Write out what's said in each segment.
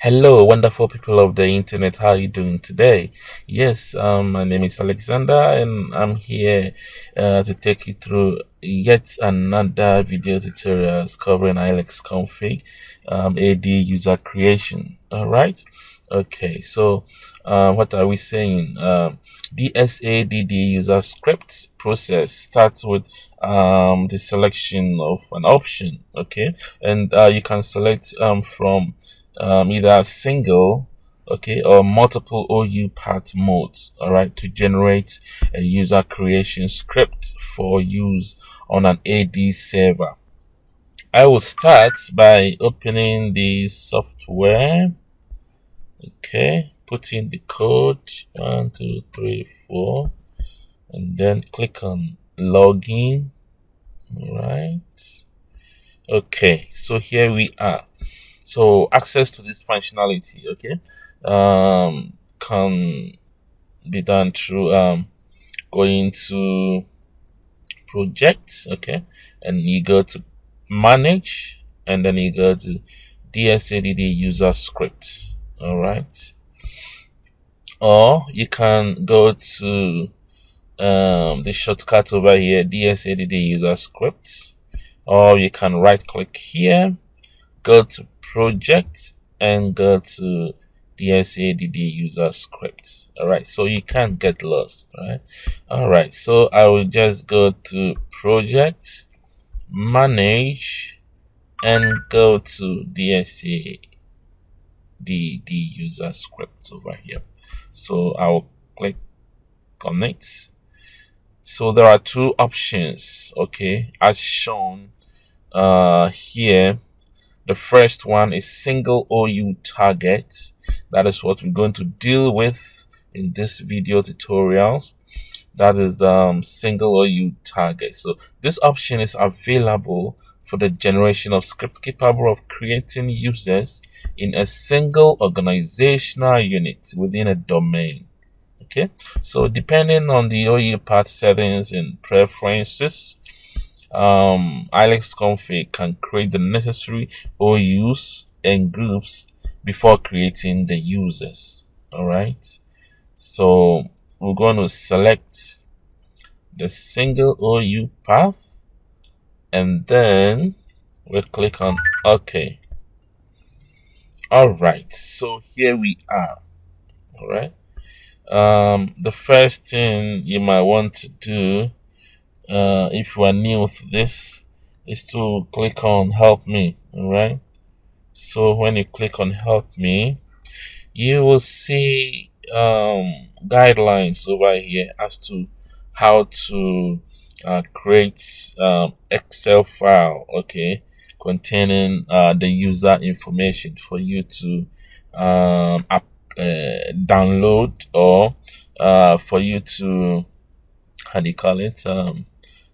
Hello, wonderful people of the internet. How are you doing today? Yes, my name is Alexander, and I'm here to take you through yet another video tutorials covering Ilex config, AD user creation. All right. Okay. So, what are we saying? DSADD user script process starts with the selection of an option. Okay, and you can select from either single, okay, or multiple OU path modes, all right, to generate a user creation script for use on an AD server. I will start by opening the software, okay, put in the code 1, 2, 3, 4, and then click on login. All right, okay, so here we are. So access to this functionality, okay, can be done through going to projects, okay, and you go to manage, and then you go to DSADD user script. All right, or you can go to the shortcut over here, DSADD user script, or you can right click here, go to project, and go to DSADD user script. All right, so you can't get lost. All right, so I will just go to project, manage, and go to DSADD user script over here. So I will click on it. So there are two options, okay, as shown here. The first one is single OU target. That is what we're going to deal with in this video tutorials. That is the single OU target. So this option is available for the generation of scripts capable of creating users in a single organizational unit within a domain. Okay, so depending on the OU path settings and preferences, Ilex config can create the necessary OUs and groups before creating the users. All right, so we're going to select the single OU path, and then we'll click on OK. All right, so here we are. All right, the first thing you might want to do, if you are new to this, is to click on help me. All right, so when you click on help me, you will see guidelines over here as to how to create Excel file, okay, containing the user information for you to download, or for you to, how do you call it,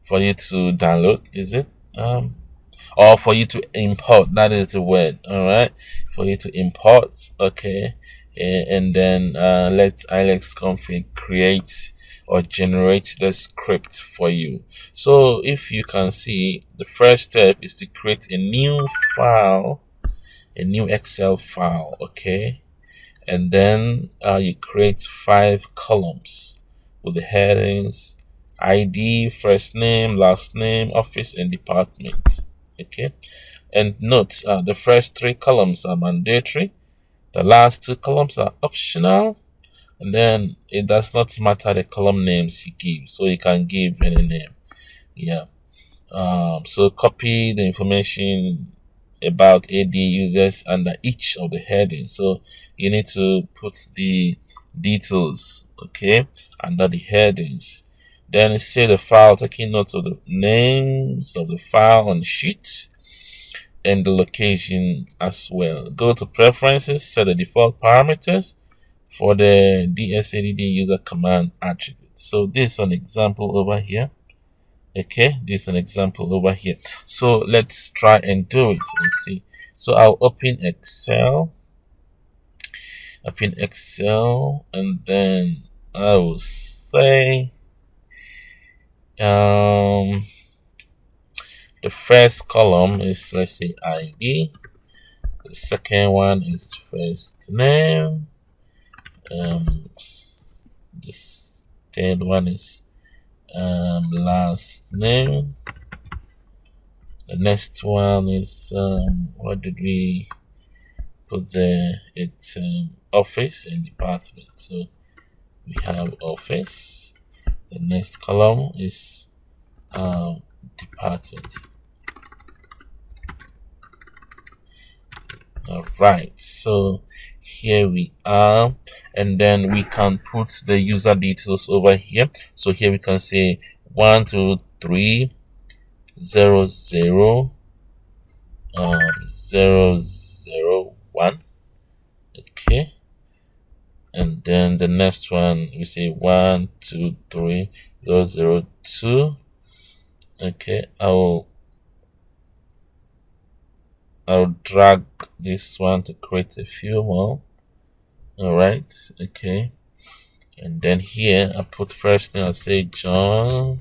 for you to download, is it, or for you to import, that is the word. All right, for you to import, okay, and then let Ilex config create or generate the script for you. So if you can see, the first step is to create a new file, a new Excel file, okay, and then you create 5 columns with the headings: ID, first name, last name, office, and department. Okay, and note, the first 3 columns are mandatory, the last 2 columns are optional, and then it does not matter the column names you give, so you can give any name. Yeah. So copy the information about AD users under each of the headings. So you need to put the details, okay, under the headings. Then save the file, taking note of the names of the file on sheet and the location as well. Go to preferences, set the default parameters for the DSADD user command attribute. So this is an example over here. Okay, this is an example over here. So let's try and do it and see. So I'll open Excel, and then I will say the first column is, let's say, ID. The second one is first name. This third one is last name. The next one is what did we put there? It's office and department. So we have office. The next column is department. All right, so here we are, and then we can put the user details over here. So here we can say 123 0 0 0 0 1. Okay, and then the next one we say 1 2 3 0 0 2. Okay, I'll drag this one to create a few more. All right, okay, and then here I put first name. I'll say John.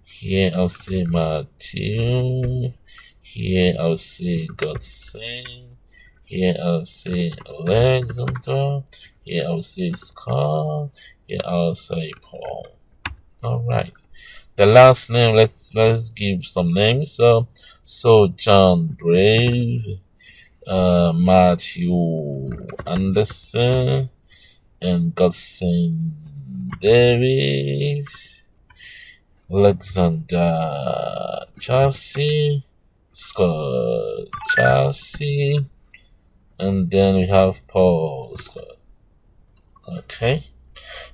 Here I'll say Matthew. Here I'll say Godson. Here I'll say Alexander. Here I'll say Scott. Here I'll say Paul. All right. The last name, let's give some names. So John Brave, Matthew Anderson, and Godson Davis, Alexander Chelsea, Scott Chelsea, and then we have Paul Scott. Okay.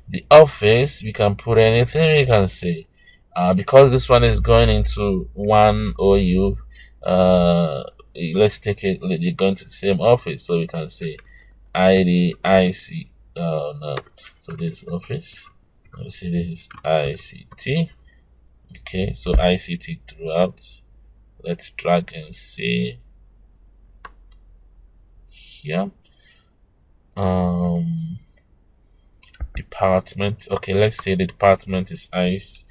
The office, we can put anything we can say. Because this one is going into one OU, let's take it, they're going to the same office, so we can say IDIC. No, so this office, let's say this is ICT. Okay, so ICT throughout. Let's drag and see here. Department. Okay, let's say the department is ICT,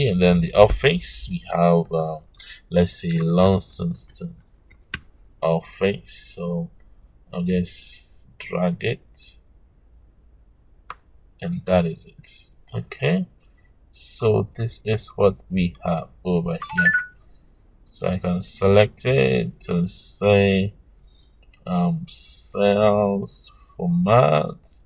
and then the office we have let's say Launceston office. So I'll just drag it, and that is it. Okay, so this is what we have over here. So I can select it and say cells format,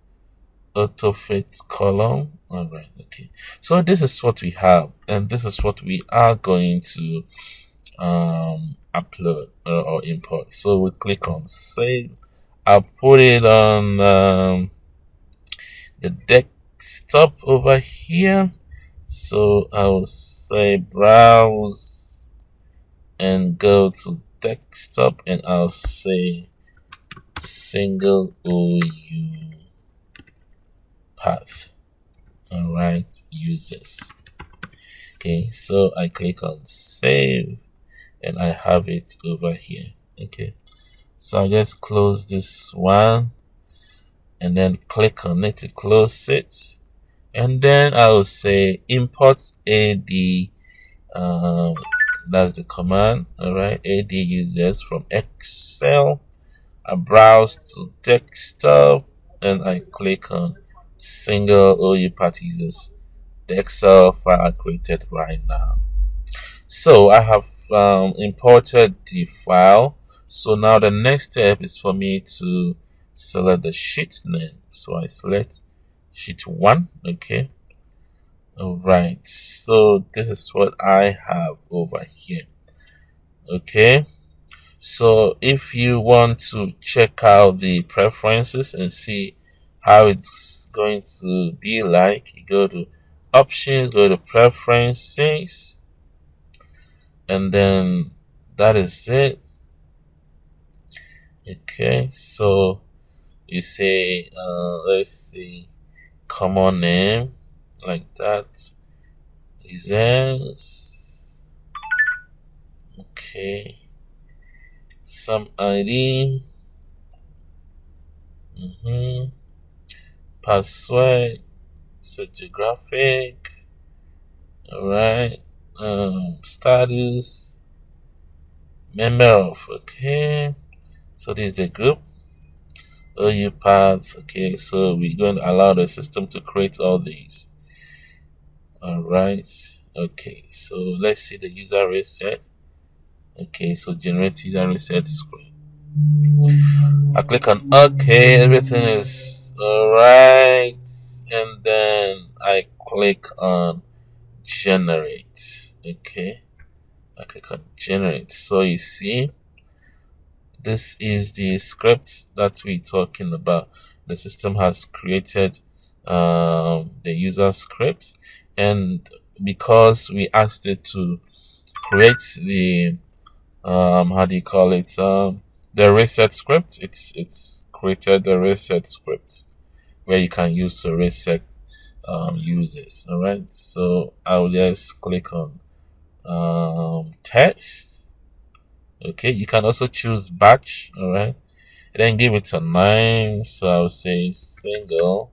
auto fit column. All right, okay, so this is what we have, and this is what we are going to upload or import. So we click on save. I'll put it on the desktop over here. So I'll say browse and go to desktop, and I'll say single OU path. All right, use this. Okay, so I click on save, and I have it over here. Okay, so I'll just close this one, and then click on it to close it, and then I'll say import AD. That's the command. All right, AD users from Excel. I browse to desktop, and I click on single OU path users, the Excel file I created right now. So I have imported the file. So now the next step is for me to select the sheet name. So I select sheet 1. Okay. All right. So this is what I have over here. Okay. So if you want to check out the preferences and see how it's going to be like, you go to options, go to preferences, and then that is it. Okay, so you say let's see, common name, like that is this. Okay, some ID, password, so geographic. All right, status, member of. Okay, so this is the group. OU path. Okay, so we're going to allow the system to create all these. All right. Okay, so let's see the user reset. Okay, so generate user reset screen. I click on OK, everything is alright, and then I click on generate. Okay, I click on generate. So you see, this is the script that we're talking about. The system has created the user script, and because we asked it to create the how do you call it, the reset script, it's created the reset script where you can use to reset users. All right, so I'll just click on text. Okay, you can also choose batch. All right, and then give it a name. So I'll say single,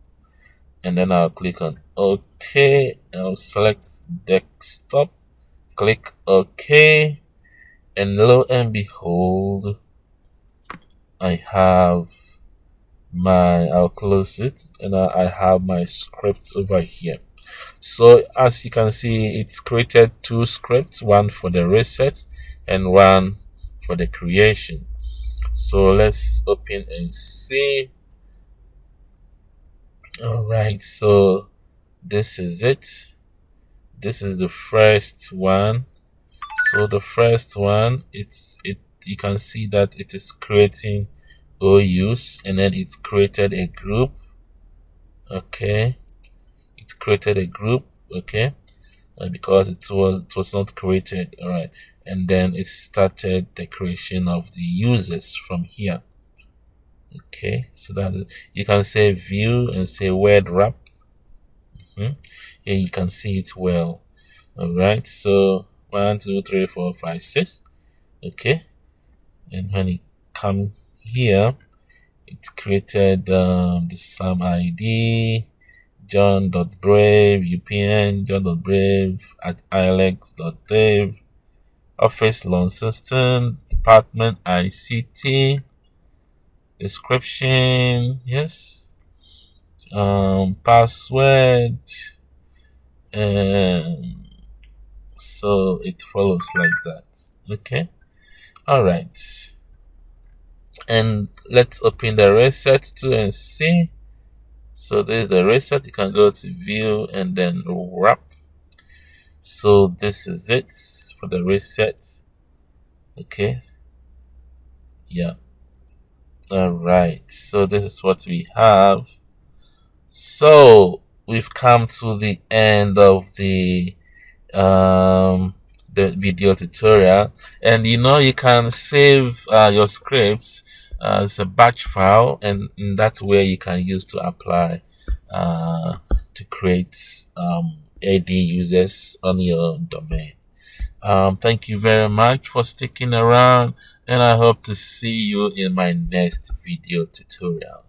and then I'll click on OK. I'll select desktop, click OK, and lo and behold, I have I'll close it, and I have my script over here. So as you can see, it's created two scripts, one for the reset and one for the creation. So let's open and see. All right, so this is it. This is the first one. So the first one, you can see that it is creating OUs, and then it's created a group. Okay, it created a group. Okay, because it was not created. All right, and then it started the creation of the users from here. Okay, so that you can say view and say word wrap. Here you can see it well. All right, so 1, 2, 3, 4, 5, 6. Okay, and when it come here, it created the SAM ID, john.brave, UPN, john.brave at ilex.dev, office loan system, department ICT, description, yes, password, and so it follows like that. Okay, all right, and let's open the reset too and see. So this is the reset. You can go to view and then wrap. So this is it for the reset. Okay, yeah, all right, so this is what we have. So we've come to the end of the video tutorial, and you can save your scripts as a batch file, and in that way you can use to apply to create AD users on your domain. Thank you very much for sticking around, and I hope to see you in my next video tutorial.